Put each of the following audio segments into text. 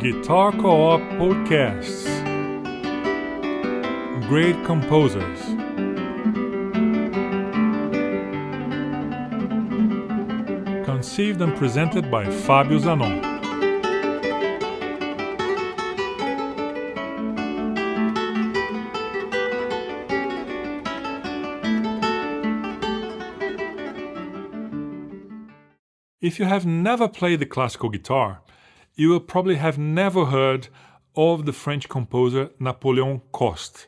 Guitar Co-op Podcasts. Great Composers. Conceived and presented by Fabio Zanon. If you have never played the classical guitar, you will probably have never heard of the French composer Napoléon Coste.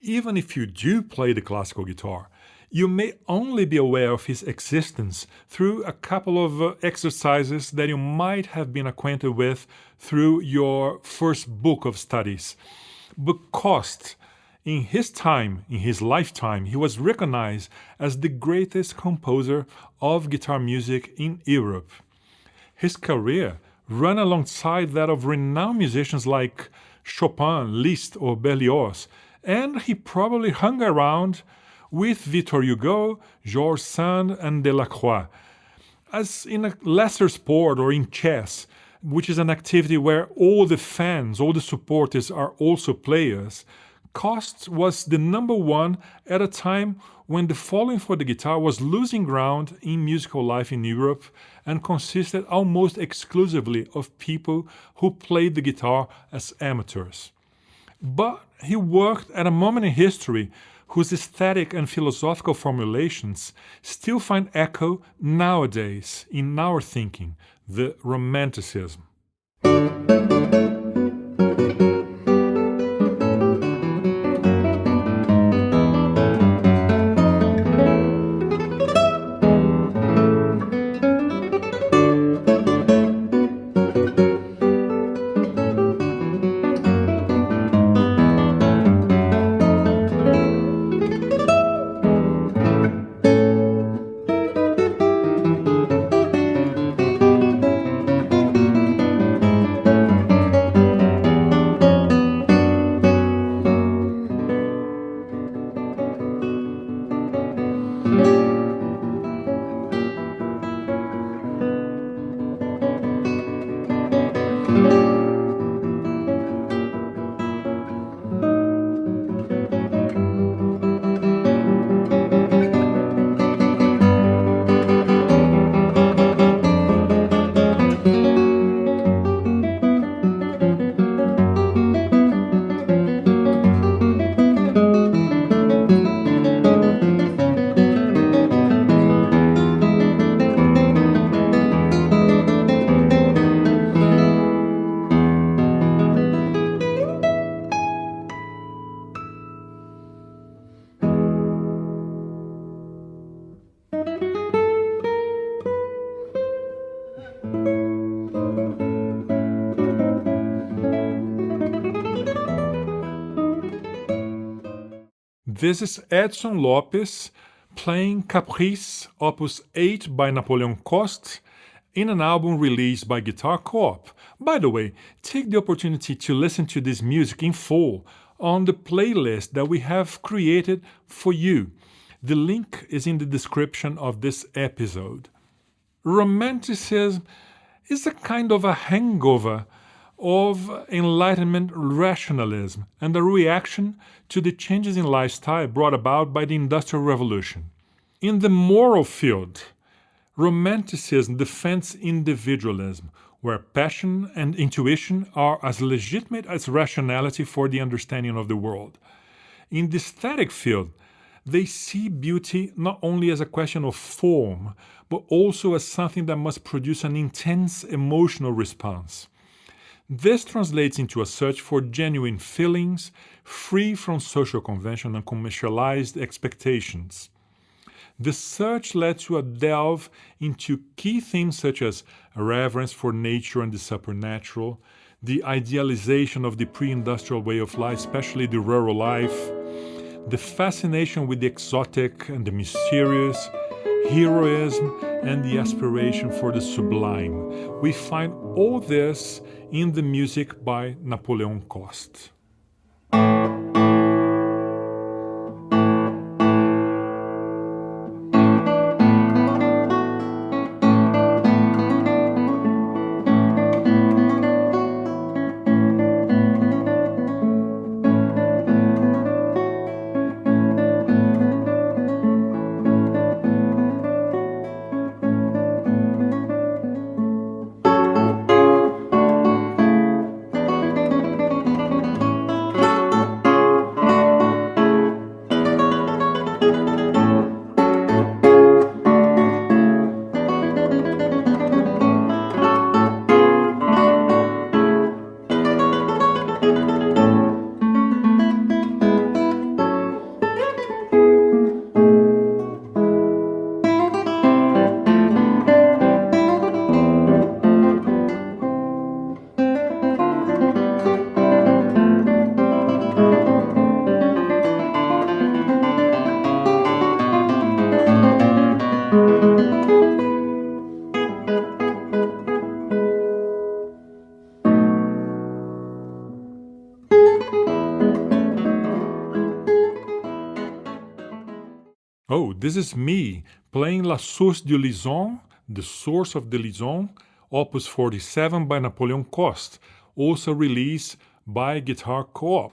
Even if you do play the classical guitar, you may only be aware of his existence through a couple of exercises that you might have been acquainted with through your first book of studies. But Coste, in his lifetime, he was recognized as the greatest composer of guitar music in Europe. His career ran alongside that of renowned musicians like Chopin, Liszt, or Berlioz, and he probably hung around with Victor Hugo, Georges Sand, and Delacroix. As in a lesser sport or in chess, which is an activity where all the fans, all the supporters are also players, Coste was the number one at a time when the following for the guitar was losing ground in musical life in Europe and consisted almost exclusively of people who played the guitar as amateurs. But he worked at a moment in history whose aesthetic and philosophical formulations still find echo nowadays in our thinking, the Romanticism. This is Edson Lopes playing Caprice Opus 8 by Napoléon Coste in an album released by Guitar Co-op. By the way, take the opportunity to listen to this music in full on the playlist that we have created for you. The link is in the description of this episode. Romanticism is a kind of a hangover of Enlightenment rationalism and a reaction to the changes in lifestyle brought about by the Industrial Revolution. In the moral field, Romanticism defends individualism, where passion and intuition are as legitimate as rationality for the understanding of the world. In the aesthetic field, they see beauty not only as a question of form, but also as something that must produce an intense emotional response. This translates into a search for genuine feelings, free from social convention and commercialized expectations. The search led to a delve into key themes such as a reverence for nature and the supernatural, the idealization of the pre-industrial way of life, especially the rural life, the fascination with the exotic and the mysterious, heroism, and the aspiration for the sublime. We find all this in the music by Napoléon Coste. this is me playing La Source de Lison, The Source of the Lison, Opus 47 by Napoléon Coste, also released by GuitarCoop.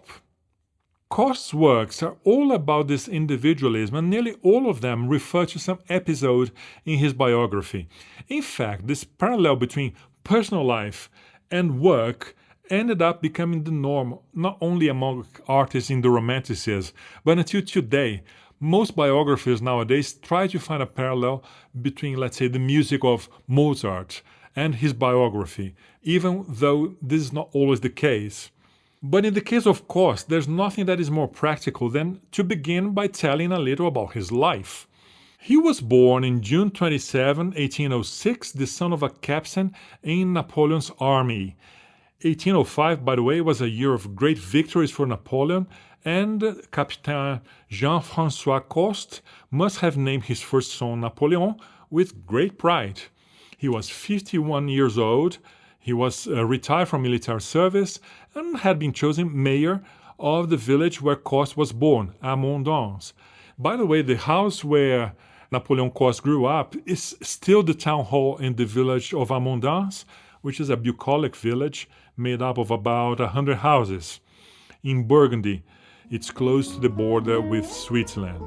Coste's works are all about this individualism, and nearly all of them refer to some episode in his biography. In fact, this parallel between personal life and work ended up becoming the norm, not only among artists in the Romanticism, but until today. Most biographers nowadays try to find a parallel between, let's say, the music of Mozart and his biography, even though this is not always the case. But in the case of Coste, there's nothing that is more practical than to begin by telling a little about his life. He was born in June 27, 1806, the son of a captain in Napoleon's army. 1805, by the way, was a year of great victories for Napoleon, and Captain Jean-François Coste must have named his first son Napoléon with great pride. He was 51 years old. He was retired from military service and had been chosen mayor of the village where Coste was born, Amondans. By the way, the house where Napoleon Coste grew up is still the town hall in the village of Amondans, which is a bucolic village made up of about 100 houses. In Burgundy, it's close to the border with Switzerland.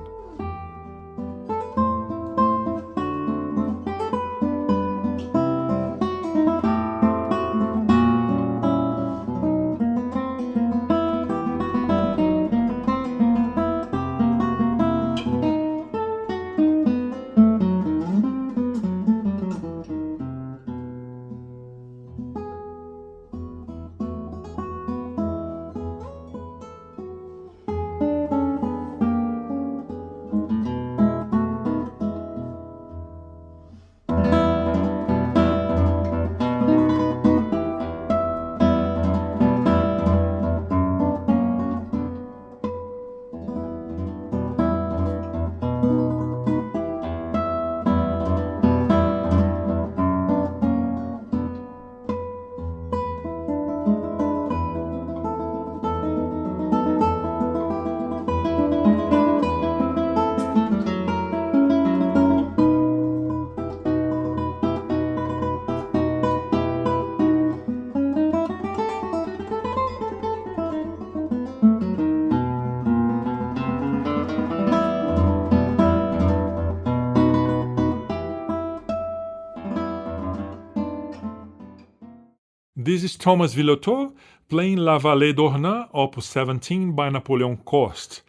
This is Thomas Villottot playing La Vallée d'Ornain, Opus 17 by Napoléon Coste.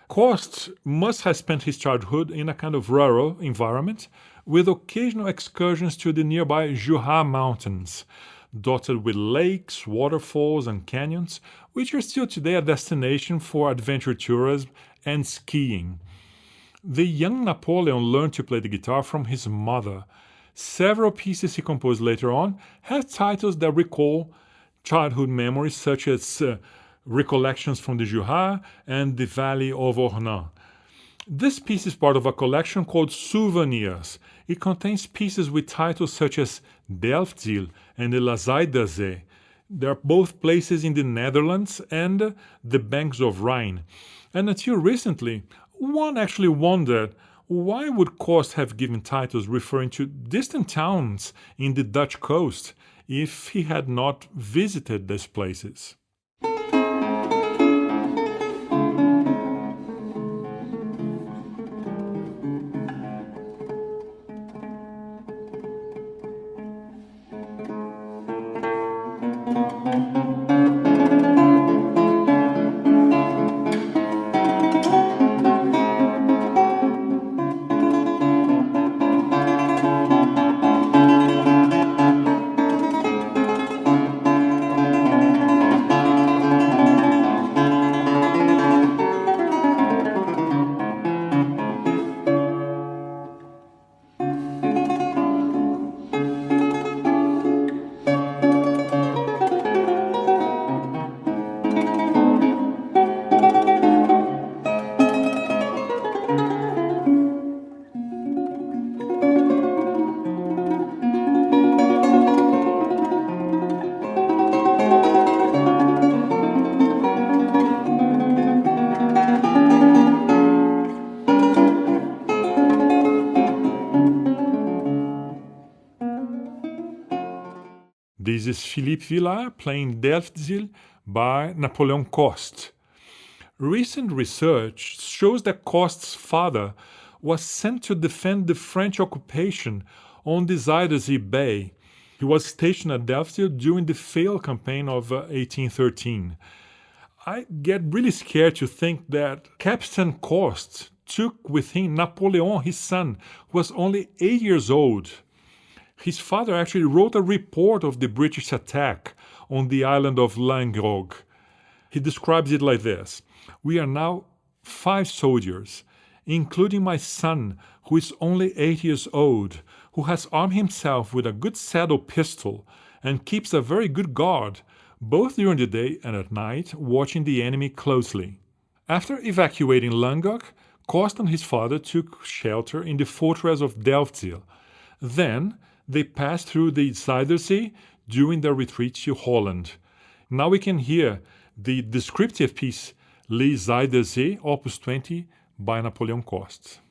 Coste must have spent his childhood in a kind of rural environment with occasional excursions to the nearby Jura Mountains, dotted with lakes, waterfalls, and canyons, which are still today a destination for adventure tourism and skiing. The young Napoleon learned to play the guitar from his mother. Several pieces he composed later on have titles that recall childhood memories, such as Recollections from the Jura and the Valley of Ornain. This piece is part of a collection called Souvenirs. It contains pieces with titles such as Delfzijl and the La Zuiderzee. They are both places in the Netherlands and the banks of Rhine. And until recently, one actually wondered, why would Coste have given titles referring to distant towns in the Dutch coast if he had not visited these places? This is Philippe Villard playing Delfzil by Napoléon Coste. Recent research shows that Coste's father was sent to defend the French occupation on the Zuiderzee Bay. He was stationed at Delfzil during the failed campaign of 1813. I get really scared to think that Captain Coste took with him Napoléon, his son, who was only 8 years old. His father actually wrote a report of the British attack on the island of Languedoc. He describes it like this: "We are now 5 soldiers, including my son, who is only 8 years old, who has armed himself with a good saddle pistol and keeps a very good guard, both during the day and at night, watching the enemy closely." After evacuating Languedoc, Coste and his father took shelter in the fortress of Delfzil. Then they passed through the Zuiderzee during their retreat to Holland. Now we can hear the descriptive piece Les Zuiderzee, Opus 20 by Napoléon Coste.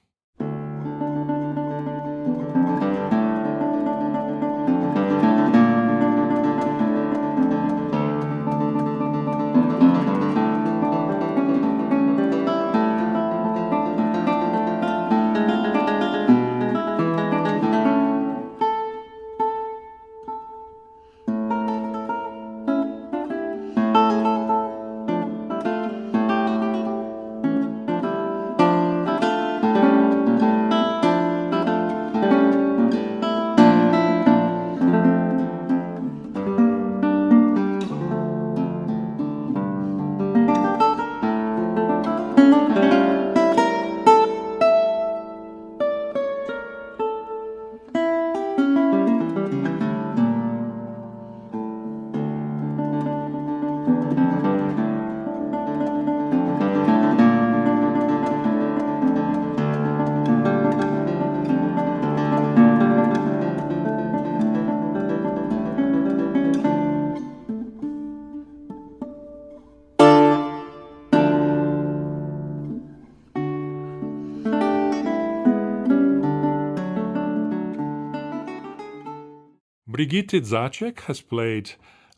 Brigitte Zacek has played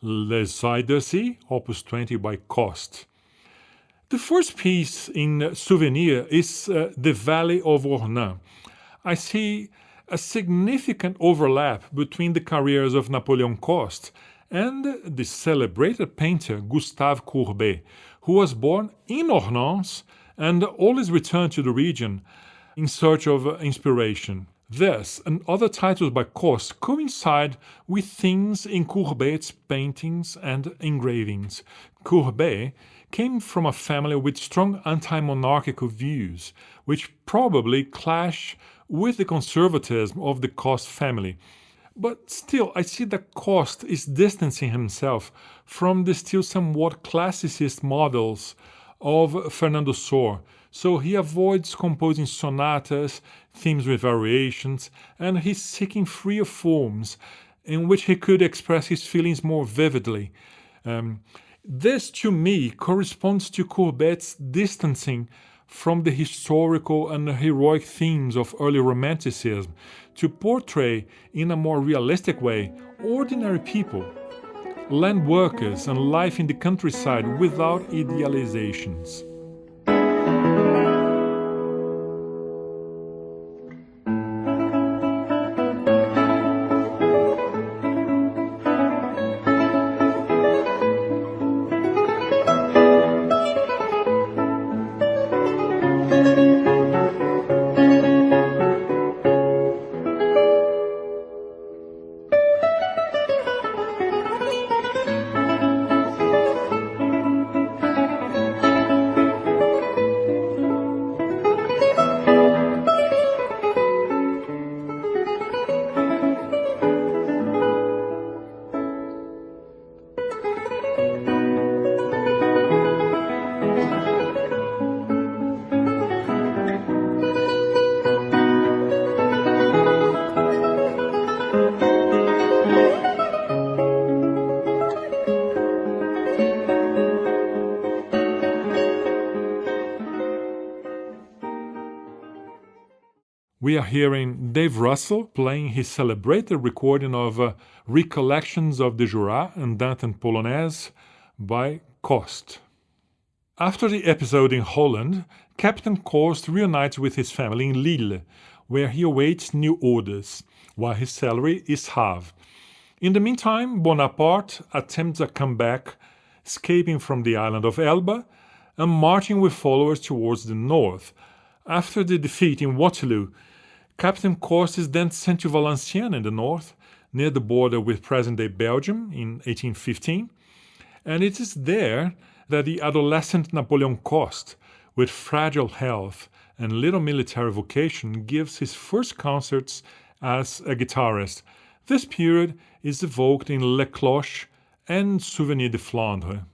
Les Zuiderzee, Opus 20 by Coste. The first piece in Souvenir is The Valley of Ornain. I see a significant overlap between the careers of Napoléon Coste and the celebrated painter Gustave Courbet, who was born in Ornans and always returned to the region in search of inspiration. This and other titles by Coste coincide with themes in Courbet's paintings and engravings. Courbet came from a family with strong anti-monarchical views, which probably clash with the conservatism of the Coste family. But still, I see that Coste is distancing himself from the still somewhat classicist models of Fernando Sor, so he avoids composing sonatas, themes with variations, and he's seeking freer forms in which he could express his feelings more vividly. This, to me, corresponds to Courbet's distancing from the historical and heroic themes of early Romanticism to portray, in a more realistic way, ordinary people, land workers, and life in the countryside without idealizations. We are hearing Dave Russell playing his celebrated recording of Recollections of the Jura and Danton Polonaise by Coste. After the episode in Holland, Captain Coste reunites with his family in Lille, where he awaits new orders, while his salary is halved. In the meantime, Bonaparte attempts a comeback, escaping from the island of Elba and marching with followers towards the north. After the defeat in Waterloo, Captain Coste is then sent to Valenciennes in the north, near the border with present-day Belgium in 1815, and it is there that the adolescent Napoléon Coste, with fragile health and little military vocation, gives his first concerts as a guitarist. This period is evoked in Les Cloches and Souvenir de Flandre.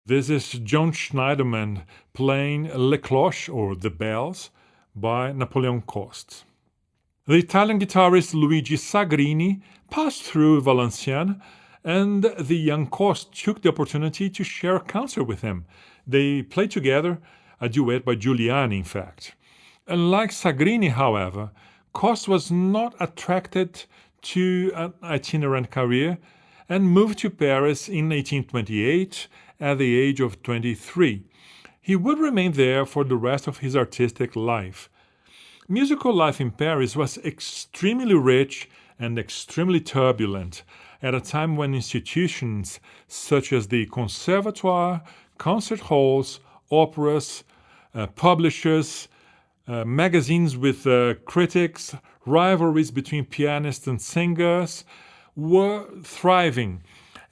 This is John Schneiderman playing Les Cloches, or The Bells, by Napoléon Coste. The Italian guitarist Luigi Sagrini passed through Valenciennes, and the young Coste took the opportunity to share a concert with him. They played together, a duet by Giuliani, in fact. Unlike Sagrini, however, Coste was not attracted to an itinerant career and moved to Paris in 1828 at the age of 23. He would remain there for the rest of his artistic life. Musical life in Paris was extremely rich and extremely turbulent at a time when institutions such as the Conservatoire, concert halls, operas, publishers, magazines with critics, rivalries between pianists and singers were thriving.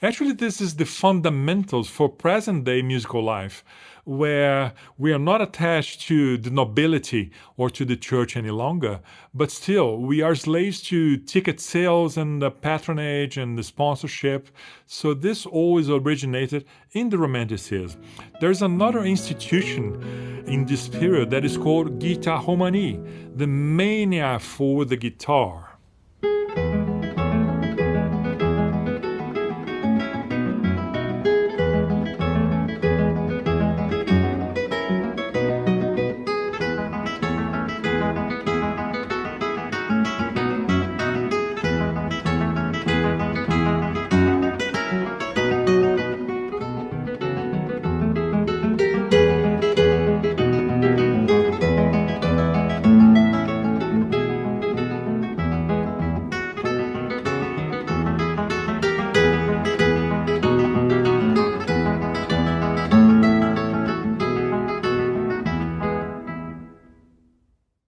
Actually, this is the fundamentals for present-day musical life, where we are not attached to the nobility or to the church any longer, but still we are slaves to ticket sales and the patronage and the sponsorship. So this always originated in the Romanticism. There's another institution in this period that is called guitaromanie, the mania for the guitar.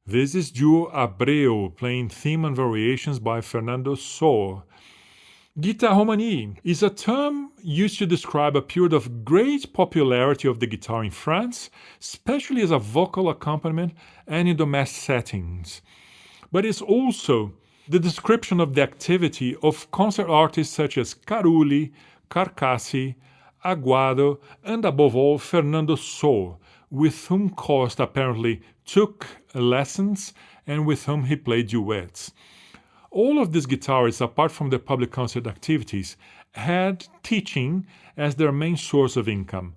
This is Duo Abreu playing theme and variations by Fernando Sor. Guitaromanie is a term used to describe a period of great popularity of the guitar in France, especially as a vocal accompaniment and in domestic settings. But it's also the description of the activity of concert artists such as Carulli, Carcassi, Aguado, and above all Fernando Sor, with whom Coste apparently took lessons and with whom he played duets. All of these guitarists, apart from their public concert activities, had teaching as their main source of income.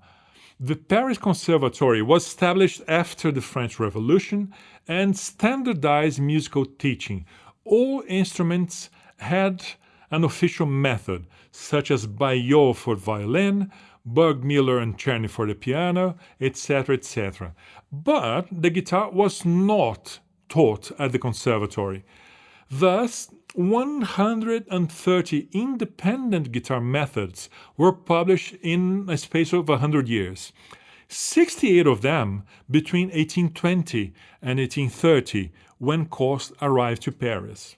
The Paris Conservatory was established after the French Revolution and standardized musical teaching. All instruments had an official method, such as Baillot for violin, Burgmüller and Czerny for the piano, etc., etc. But the guitar was not taught at the conservatory. Thus, 130 independent guitar methods were published in a space of 100 years. 68 of them between 1820 and 1830, when Coste arrived to Paris.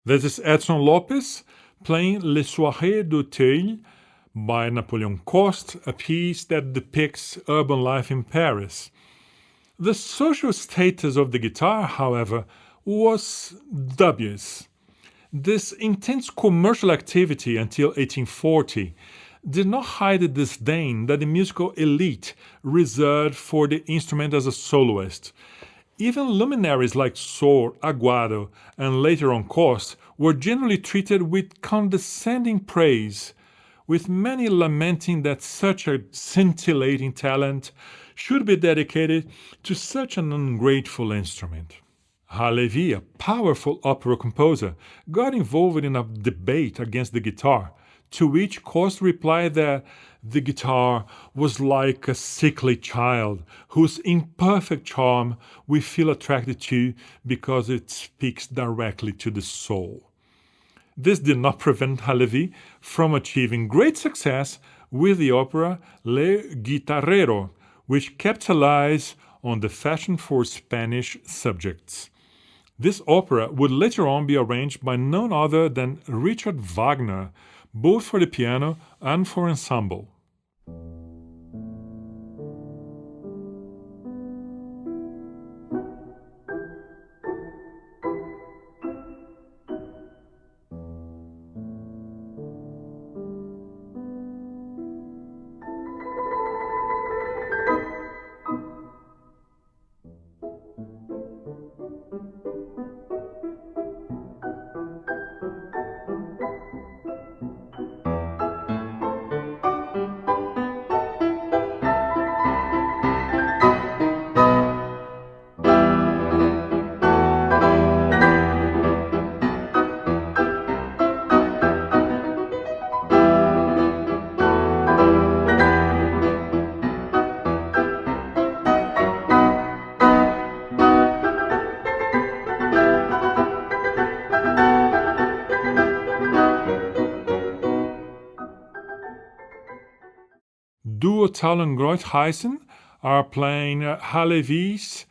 This is Edson Lopez playing Les Soirées d'Auteuil by Napoléon Coste, a piece that depicts urban life in Paris. The social status of the guitar, however, was dubious. This intense commercial activity until 1840 did not hide the disdain that the musical elite reserved for the instrument as a soloist. Even luminaries like Sor, Aguado, and later on Coste were generally treated with condescending praise, with many lamenting that such a scintillating talent should be dedicated to such an ungrateful instrument. Halévy, a powerful opera composer, got involved in a debate against the guitar, to which Coste replied that the guitar was like a sickly child whose imperfect charm we feel attracted to because it speaks directly to the soul. This did not prevent Halévy from achieving great success with the opera Le Guitarrero, which capitalized on the fashion for Spanish subjects. This opera would later on be arranged by none other than Richard Wagner, both for the piano and for ensemble. Duo Taulenkreuz are playing Halévy's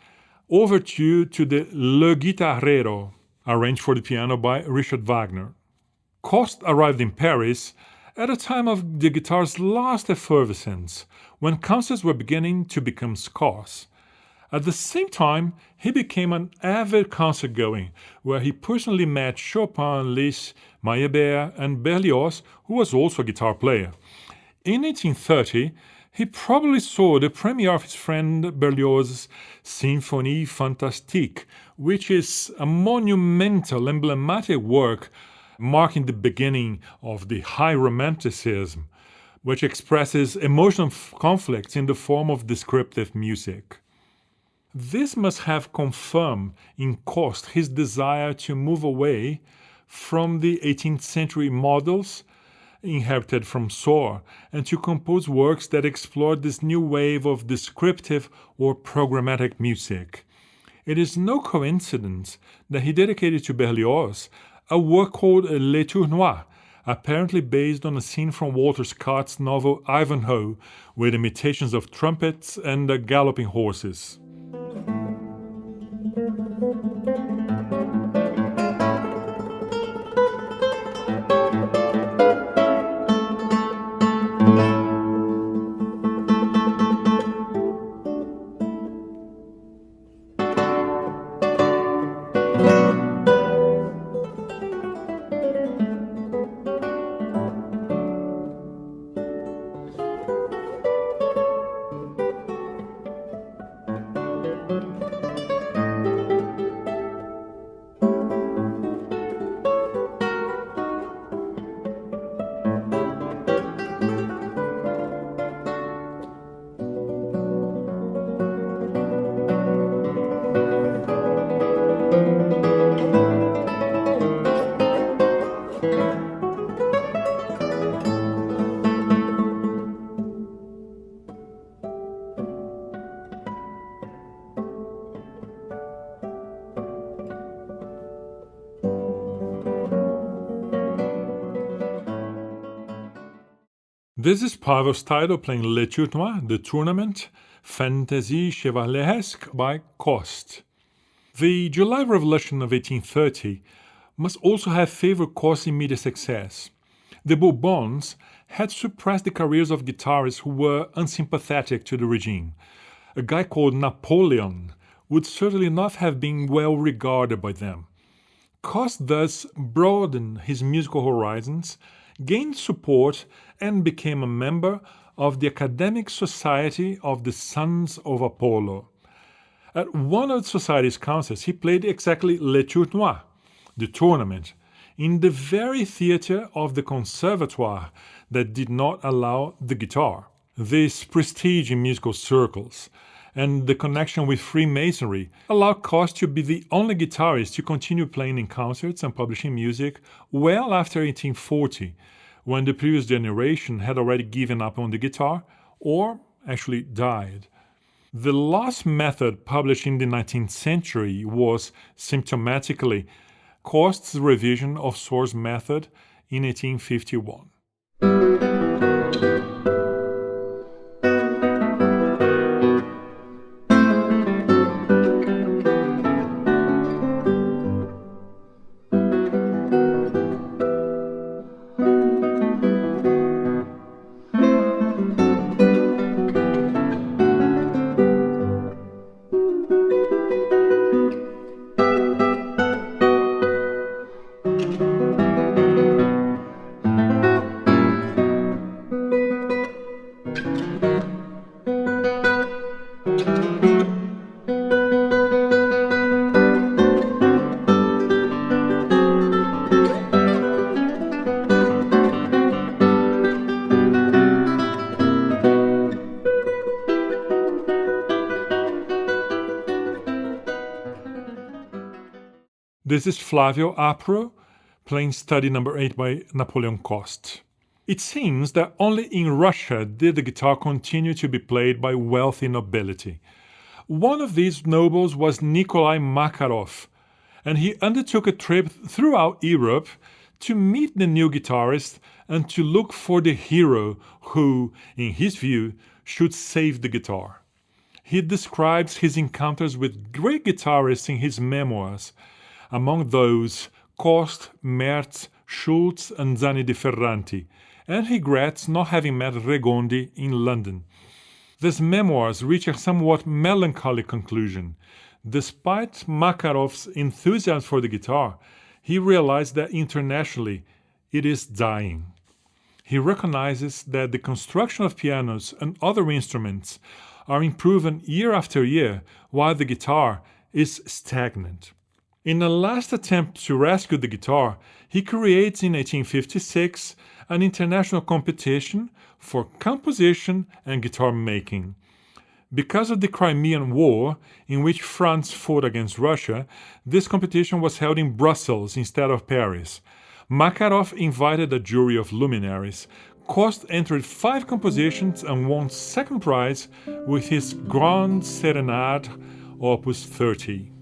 overture to the Le Guitarrero, arranged for the piano by Richard Wagner. Coste arrived in Paris at a time of the guitar's last effervescence, when concerts were beginning to become scarce. At the same time, he became an avid concert-going, where he personally met Chopin, Liszt, Meyerbeer, and Berlioz, who was also a guitar player. In 1830, he probably saw the premiere of his friend Berlioz's Symphonie Fantastique, which is a monumental, emblematic work marking the beginning of the High Romanticism, which expresses emotional conflicts in the form of descriptive music. This must have confirmed in Coste his desire to move away from the 18th century models inherited from Sor, and to compose works that explored this new wave of descriptive or programmatic music. It is no coincidence that he dedicated to Berlioz a work called Les Tournois, apparently based on a scene from Walter Scott's novel Ivanhoe, with imitations of trumpets and galloping horses. This is Pavel's title playing Le Tournoi, the tournament, Fantasy Chevaleresque by Coste. The July Revolution of 1830 must also have favored Coste's immediate success. The Bourbons had suppressed the careers of guitarists who were unsympathetic to the regime. A guy called Napoléon would certainly not have been well regarded by them. Coste thus broadened his musical horizons, gained support, and became a member of the Academic Society of the Sons of Apollo. At one of the society's concerts, he played exactly Le Tournoi, the tournament, in the very theater of the conservatoire that did not allow the guitar. This prestige in musical circles and the connection with Freemasonry allowed Coste to be the only guitarist to continue playing in concerts and publishing music well after 1840, when the previous generation had already given up on the guitar or actually died. The last method published in the 19th century was, symptomatically, Coste's revision of Sohr's method in 1851. This is Flavio Apro playing Study No. 8 by Napoléon Coste. It seems that only in Russia did the guitar continue to be played by wealthy nobility. One of these nobles was Nikolai Makarov, and he undertook a trip throughout Europe to meet the new guitarist and to look for the hero who, in his view, should save the guitar. He describes his encounters with great guitarists in his memoirs, among those Coste, Merz, Schultz, and Zanni di Ferranti, and regrets not having met Regondi in London. These memoirs reach a somewhat melancholy conclusion. Despite Makarov's enthusiasm for the guitar, he realized that internationally it is dying. He recognizes that the construction of pianos and other instruments are improving year after year, while the guitar is stagnant. In a last attempt to rescue the guitar, he creates in 1856 an international competition for composition and guitar making. Because of the Crimean War, in which France fought against Russia, this competition was held in Brussels instead of Paris. Makarov invited a jury of luminaries. Coste entered 5 compositions and won second prize with his Grande Serenade, Opus 30.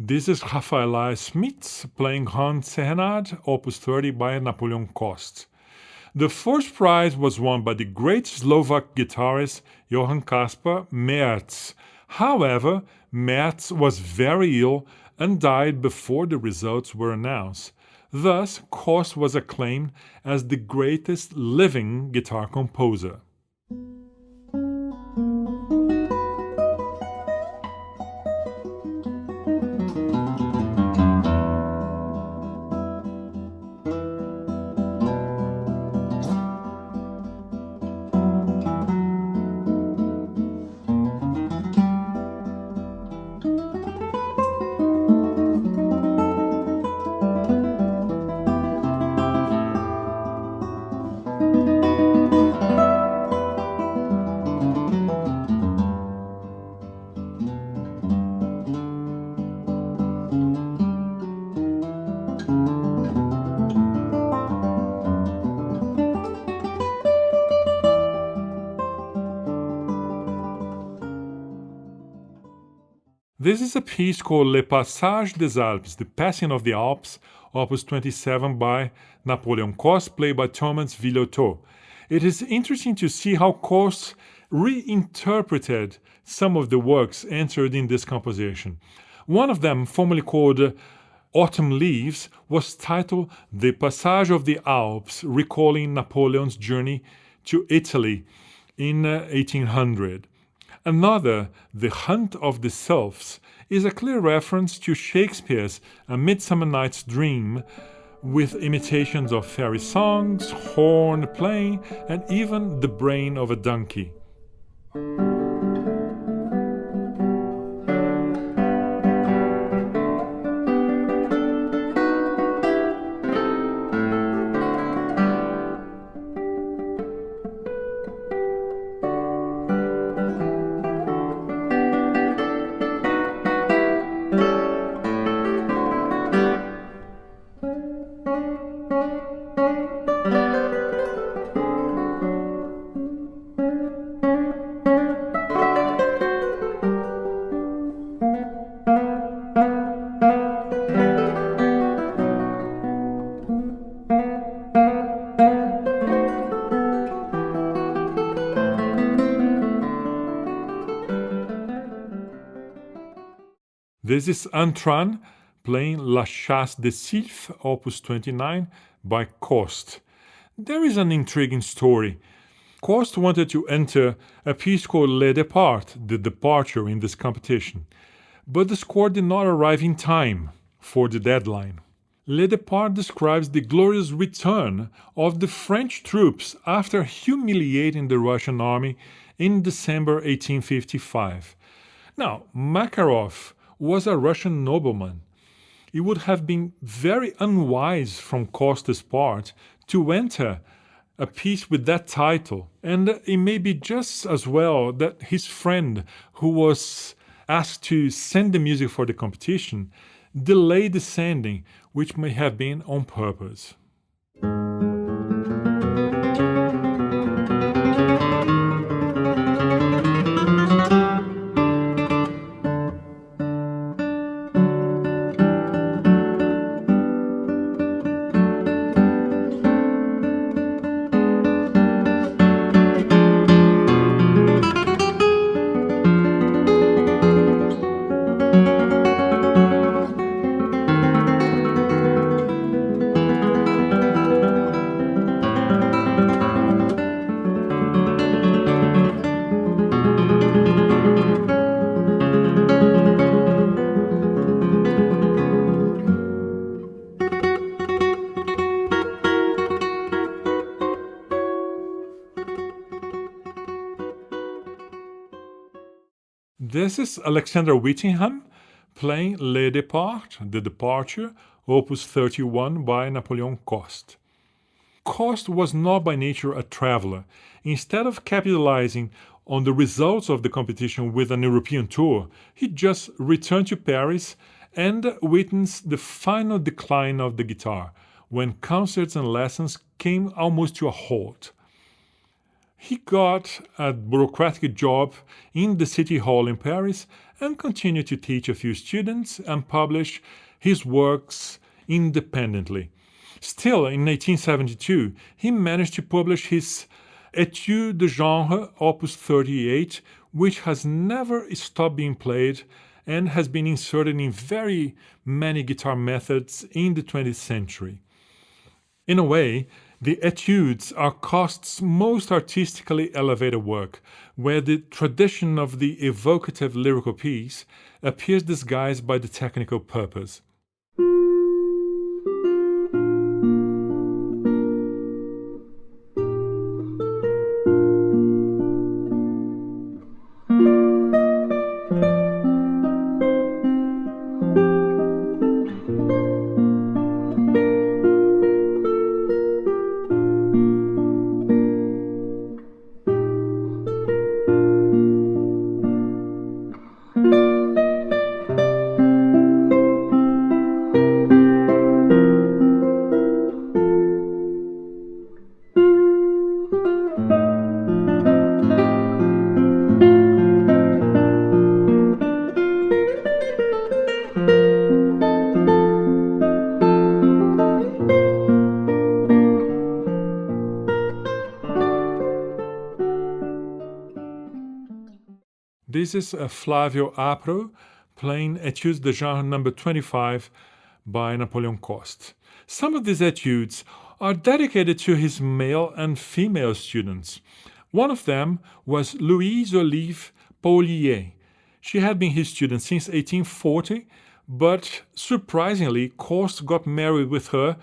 This is Rafaela Smits playing Grande Serenade, Opus 30 by Napoléon Coste. The first prize was won by the great Slovak guitarist Johann Caspar Merz. However, Merz was very ill and died before the results were announced. Thus, Coste was acclaimed as the greatest living guitar composer. This is a piece called Le Passage des Alpes, The Passing of the Alps, Opus 27 by Napoléon Coste, played by Thomas Villottot. It is interesting to see how Coste reinterpreted some of the works entered in this composition. One of them, formerly called Autumn Leaves, was titled The Passage of the Alps, recalling Napoleon's journey to Italy in 1800. Another, The Hunt of the Sylphs, is a clear reference to Shakespeare's A Midsummer Night's Dream, with imitations of fairy songs, horn playing, and even the braying of a donkey. This is Antran playing La Chasse des Sylphes, Opus 29 by Coste. There is an intriguing story. Coste wanted to enter a piece called Le Départ, The Departure, in this competition, but the score did not arrive in time for the deadline. Le Départ describes the glorious return of the French troops after humiliating the Russian army in December 1855. Now, Makarov was a Russian nobleman. It would have been very unwise from Coste's part to enter a piece with that title, and it may be just as well that his friend, who was asked to send the music for the competition, delayed the sending, which may have been on purpose. This is Alexander Whittingham playing Le Départ, The Departure, Opus 31 by Napoléon Coste. Coste was not by nature a traveler. Instead of capitalizing on the results of the competition with an European tour, he just returned to Paris and witnessed the final decline of the guitar, when concerts and lessons came almost to a halt. He got a bureaucratic job in the city hall in Paris and continued to teach a few students and publish his works independently. Still, in 1872, he managed to publish his Étude de genre, opus 38, which has never stopped being played and has been inserted in very many guitar methods in the 20th century. In a way, the Etudes are Coste's most artistically elevated work, where the tradition of the evocative lyrical piece appears disguised by the technical purpose. This is Flavio Apro playing Etudes de genre number 25 by Napoléon Coste. Some of these etudes are dedicated to his male and female students. One of them was Louise Olive Paulier. She had been his student since 1840, but surprisingly, Coste got married with her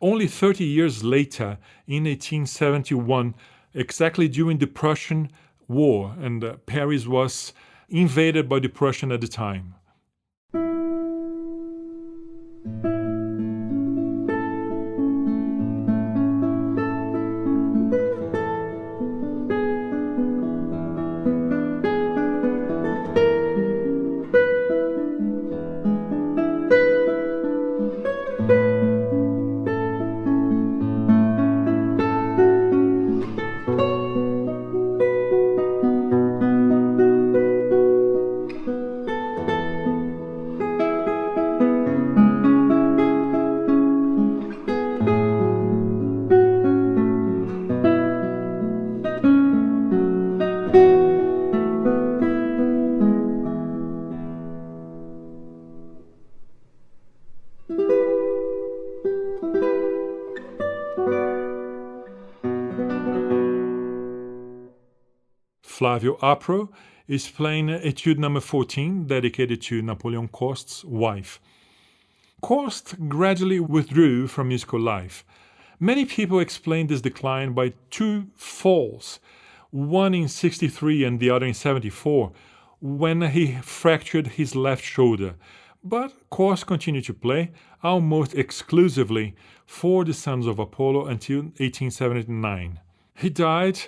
only 30 years later in 1871, exactly during the Prussian War, and Paris was invaded by the Prussians at the time. Flavio Apro is playing Etude number 14, dedicated to Napoléon Coste's wife. Coste gradually withdrew from musical life. Many people explain this decline by two falls, one in 63 and the other in 74, when he fractured his left shoulder. But Coste continued to play almost exclusively for the Sons of Apollo until 1879. He died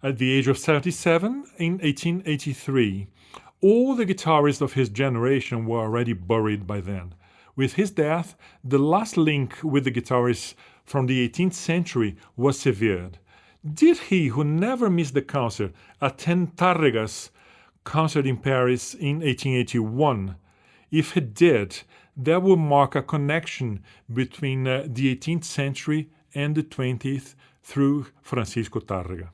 at the age of 77 in 1883. All the guitarists of his generation were already buried by then. With his death, the last link with the guitarists from the 18th century was severed. Did he, who never missed the concert, attend Tárrega's concert in Paris in 1881? If he did, that would mark a connection between the 18th century and the 20th through Francisco Tárrega.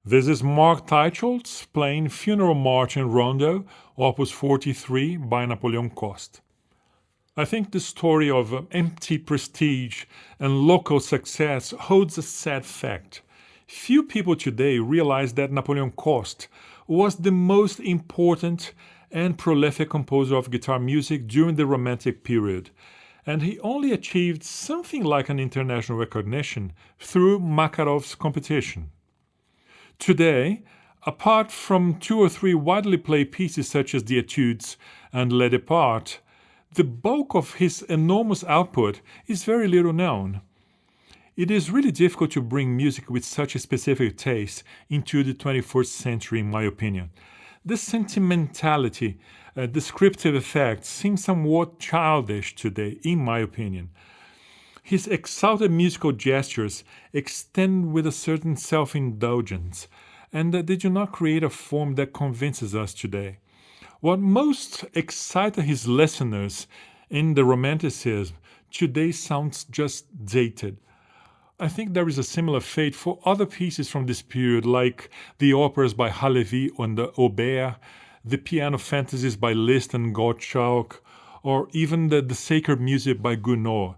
This is Mark Teicholz playing Funeral March and Rondo, Opus 43 by Napoléon Coste. I think the story of empty prestige and local success holds a sad fact. Few people today realize that Napoléon Coste was the most important and prolific composer of guitar music during the Romantic period, and he only achieved something like an international recognition through Makarov's competition. Today, apart from 2 or 3 widely played pieces such as the Etudes and Les Départs, the bulk of his enormous output is very little known. It is really difficult to bring music with such a specific taste into the 21st century, in my opinion. The sentimentality, descriptive effects seem somewhat childish today, in my opinion. His exalted musical gestures extend with a certain self-indulgence, and they do not create a form that convinces us today. What most excited his listeners in the Romanticism today sounds just dated. I think there is a similar fate for other pieces from this period, like the operas by Halévy and Aubert, the piano fantasies by Liszt and Gottschalk, or even the sacred music by Gounod.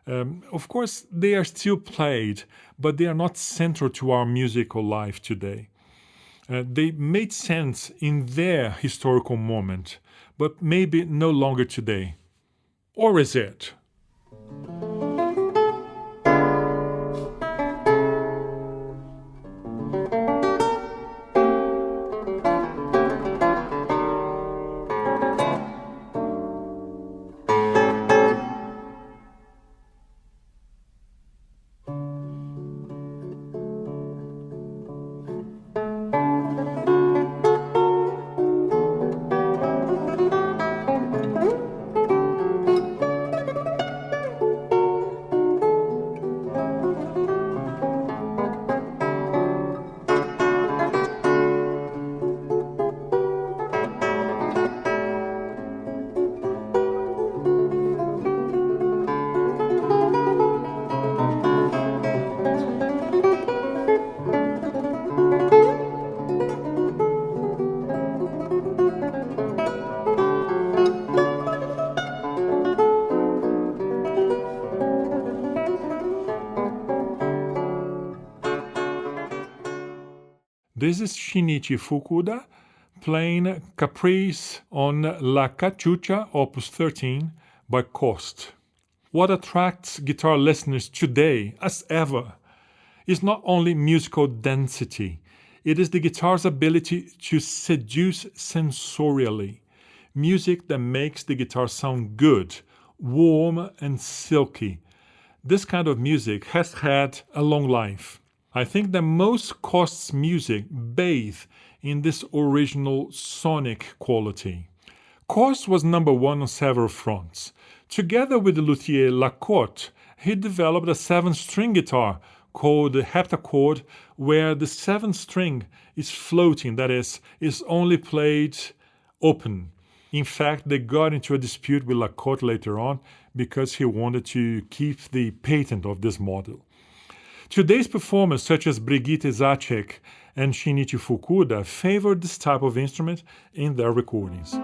Of course, they are still played, but they are not central to our musical life today. They made sense in their historical moment, but maybe no longer today. Or is it? This is Shinichi Fukuda playing Caprice on La Cachucha, Opus 13 by Coste. What attracts guitar listeners today, as ever, is not only musical density, it is the guitar's ability to seduce sensorially. Music that makes the guitar sound good, warm and silky. This kind of music has had a long life. I think that most Coste's music bathe in this original sonic quality. Coste was number one on several fronts. Together with the luthier Lacote, he developed a 7-string guitar called the heptachord, where the 7th string is floating, that is only played open. In fact, they got into a dispute with Lacote later on because he wanted to keep the patent of this model. Today's performers, such as Brigitte Zacek and Shinichi Fukuda, favored this type of instrument in their recordings.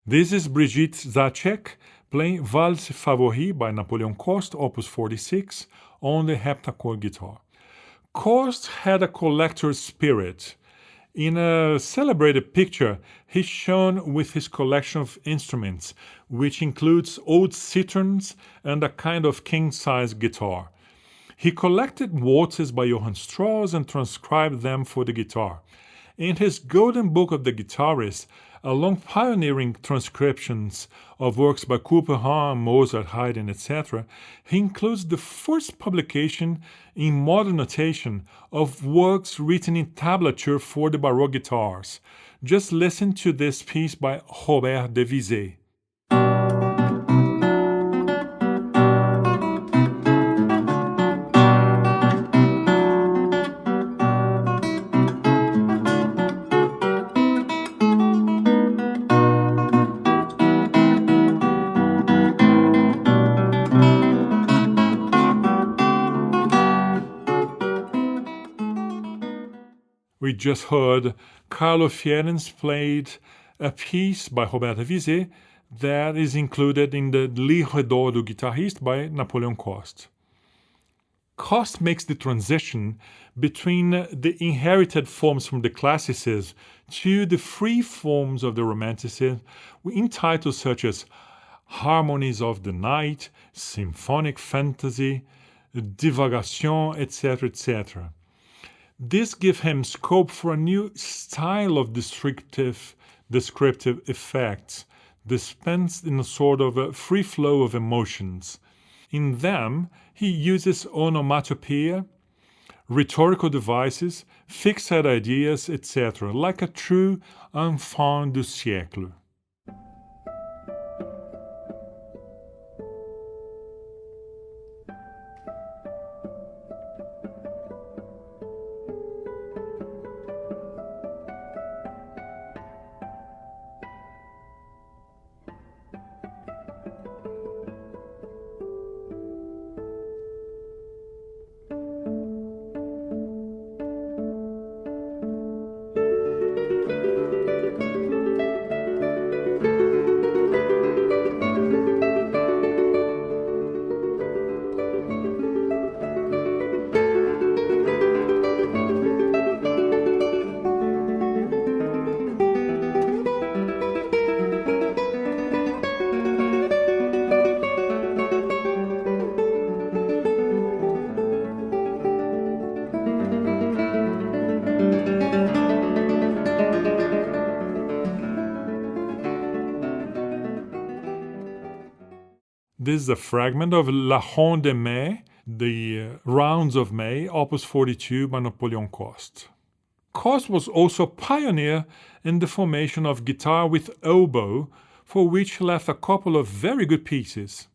This is Brigitte Zacek playing Valse Favori by Napoléon Coste, Opus 46, on the heptachord guitar. Coste had a collector's spirit. In a celebrated picture, he's shown with his collection of instruments, which includes old citherns and a kind of king-size guitar. He collected waltzes by Johann Strauss and transcribed them for the guitar. In his Golden Book of the Guitarist, along pioneering transcriptions of works by Couperin, Mozart, Haydn, etc., he includes the first publication in modern notation of works written in tablature for the Baroque guitars. Just listen to this piece by Robert de Vizet. We just heard Carlo Fierens played a piece by Robert Vizet that is included in the Livre d'Or du Guitariste by Napoléon Coste. Coste makes the transition between the inherited forms from the Classicism to the free forms of the Romanticism in titles such as Harmonies of the Night, Symphonic Fantasy, Divagation, etc., etc. This gives him scope for a new style of descriptive effects, dispensed in a sort of a free flow of emotions. In them, he uses onomatopoeia, rhetorical devices, fixed ideas, etc., like a true enfant du siècle. This is a fragment of La Ronde de Mai, the Rounds of May, Opus 42 by Napoléon Coste. Coste was also a pioneer in the formation of guitar with oboe, for which he left a couple of very good pieces.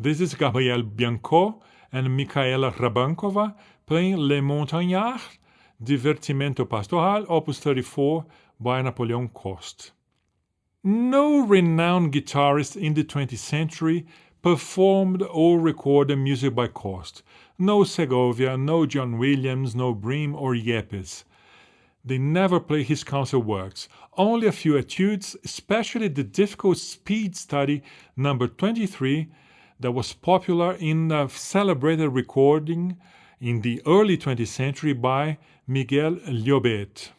This is Gabriel Bianco and Michaela Rabankova playing Les Montagnards, Divertimento Pastoral, Opus 34 by Napoléon Coste. No renowned guitarist in the 20th century performed or recorded music by Coste. No Segovia, no John Williams, no Bream or Yepes. They never played his concert works, only a few etudes, especially the difficult speed study number 23 that was popular in a celebrated recording in the early 20th century by Miguel Llobet.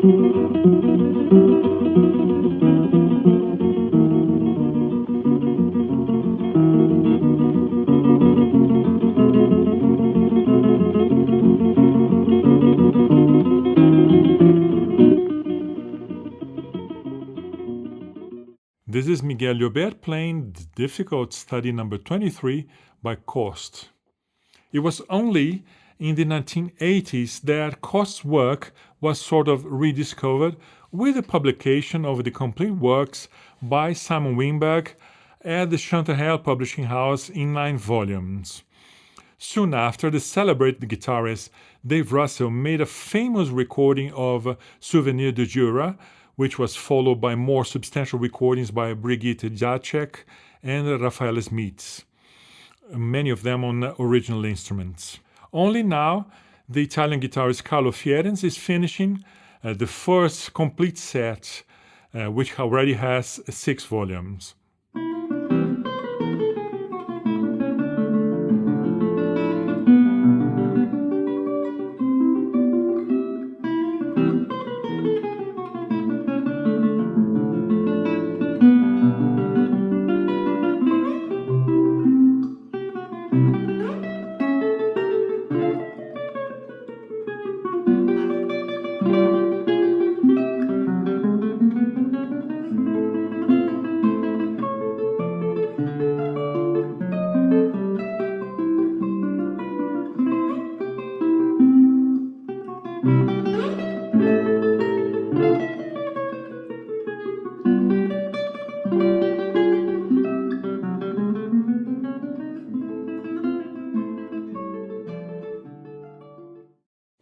This is Miguel Llobet playing the difficult study number 23 by Coste. It was only in the 1980s that Coste's work was sort of rediscovered with the publication of the complete works by Simon Weinberg at the Chanterelle Publishing House in 9 volumes. Soon after, the celebrated guitarist Dave Russell made a famous recording of Souvenir de Jura, which was followed by more substantial recordings by Brigitte Jacek and Rafael Smits, many of them on original instruments. Only now, the Italian guitarist Carlo Fierens is finishing the first complete set, which already has 6 volumes.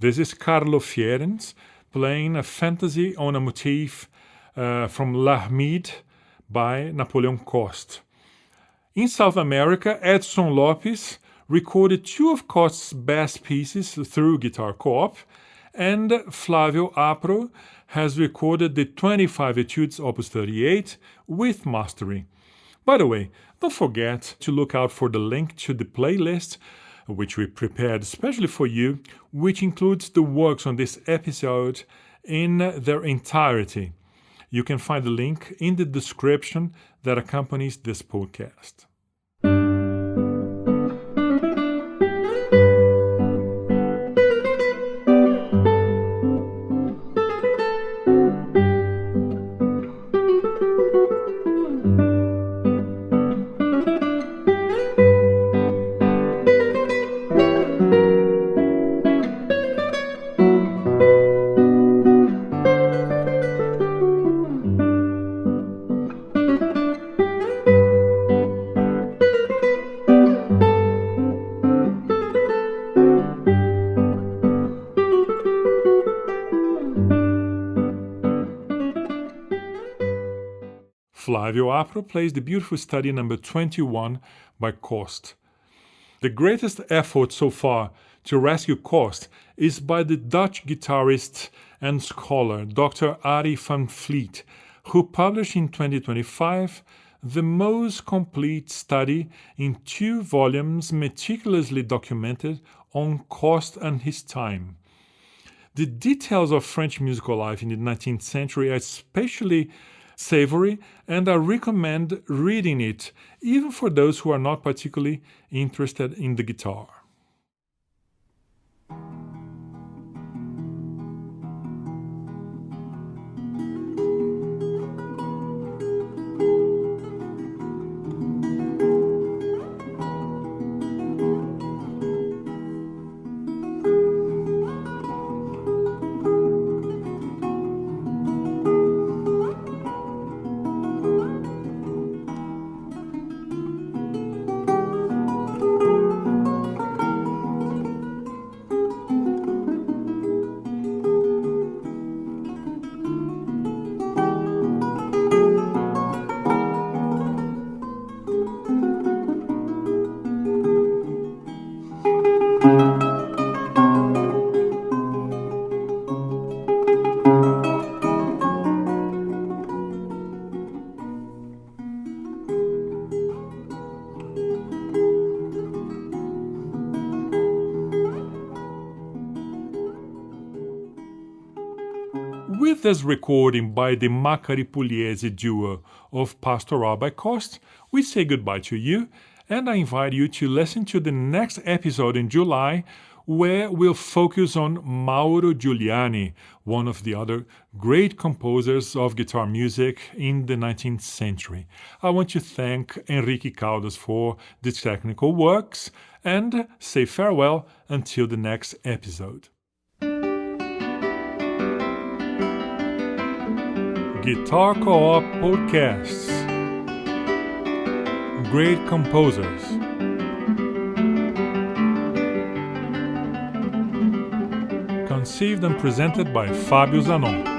This is Carlo Fierens playing a fantasy on a motif from L'Armide by Napoléon Coste. In South America, Edson Lopes recorded 2 of Coste's best pieces through GuitarCoop, and Flavio Apro has recorded the 25 Etudes Opus 38 with mastering. By the way, don't forget to look out for the link to the playlist which we prepared especially for you, which includes the works on this episode in their entirety. You can find the link in the description that accompanies this podcast. Flavio Apro plays the beautiful study number 21 by Coste. The greatest effort so far to rescue Coste is by the Dutch guitarist and scholar Dr. Arie van Vliet, who published in 2025 the most complete study in 2 volumes meticulously documented on Coste and his time. The details of French musical life in the 19th century are especially savory, and I recommend reading it, even for those who are not particularly interested in the guitar. With this recording by the Macari Pugliese duo of Pastoral by Coste, we say goodbye to you, and I invite you to listen to the next episode in July, where we'll focus on Mauro Giuliani, one of the other great composers of guitar music in the 19th century. I want to thank Henrique Caldas for the technical works, and say farewell until the next episode. Guitar Co-op Podcasts. Great composers. Conceived and presented by Fabio Zanon.